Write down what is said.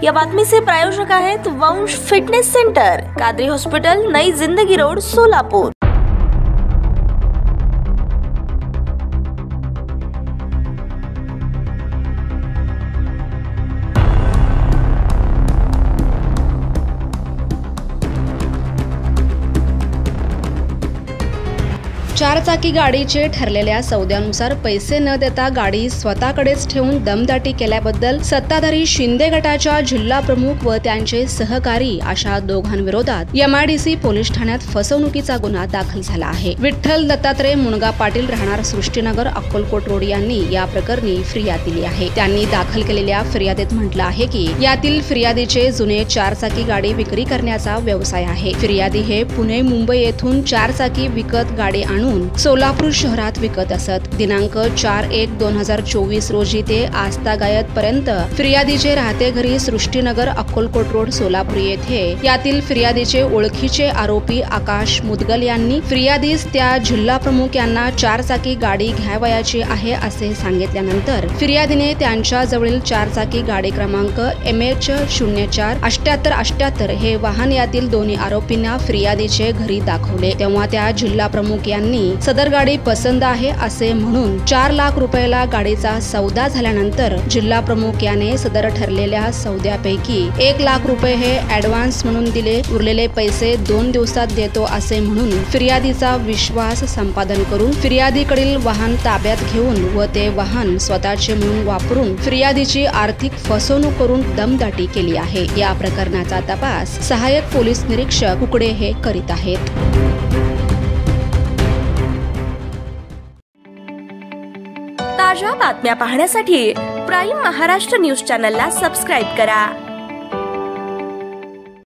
या बातमीचे प्रायोजक आहेत वंश फिटनेस सेंटर, कादरी हॉस्पिटल, नई जिंदगी रोड, सोलापूर। चारचाकी गाडीचे ठरलेल्या सौद्यानुसार पैसे न देता गाडी स्वतःकडेच ठेवून दमदाटी केल्याबद्दल सत्ताधारी शिंदे गटाच्या जिल्हा प्रमुख व त्यांचे सहकारी अशा दोघांविरोधात MIDC पोलीस ठाण्यात फसवणुकीचा गुन्हा दाखल झाला आहे। विठ्ठल दत्तात्रय मुनगा पाटील, राहणार सृष्टीनगर, अक्कलकोट रोड यांनी या प्रकरणी फिर्याद दिली आहे। त्यांनी दाखल केलेल्या फिर्यादीत म्हटलं आहे की यातील फिर्यादीचे जुने चारचाकी गाडी विक्री करण्याचा व्यवसाय आहे। फिर्यादी हे पुणे, मुंबई येथून चारचाकी विकत गाडी आणून सोलापूर शहरात विकत असत। दिनांक 4/1/2024 रोजी ते आस्तागायत पर्यंत फिर्यादीचे राहते घरी सृष्टीनगर, अक्कलकोट रोड, सोलापूर येथे यातील फिर्यादीचे ओळखीचे आरोपी आकाश मुदगल यांनी फिर्यादीस त्या जिल्हा प्रमुख यांना चारचाकी गाडी घ्यावयाची आहे असे सांगितल्यानंतर फिर्यादीने त्यांच्या जवळील चारचाकी गाडी क्रमांक MH047888 हे वाहन यातील दोन्ही आरोपींना फिर्यादीचे घरी दाखवले। तेव्हा त्या जिल्हा प्रमुख यांनी सदर गाडी पसंत आहे असे म्हणून 4 लाख रुपयाला गाडीचा सौदा झाल्यानंतर जिल्हा प्रमुख याने सदर ठरलेल्या सौद्यापैकी 1 लाख रुपये हे ऍडव्हान्स म्हणून दिले। उरलेले पैसे 2 दिवसात देतो असे म्हणून फिर्यादीचा विश्वास संपादन करून फिर्यादीकडील वाहन ताब्यात घेऊन व ते वाहन स्वतःचे म्हणून वापरून फिर्यादीची आर्थिक फसवणूक करून दमदाटी केली आहे। या प्रकरणाचा तपास सहाय्यक पोलीस निरीक्षक कुकडे हे करीत आहेत। ताज्या बातम्या पाहण्यासाठी प्राईम महाराष्ट्र न्यूज चॅनलला सबस्क्राईब करा।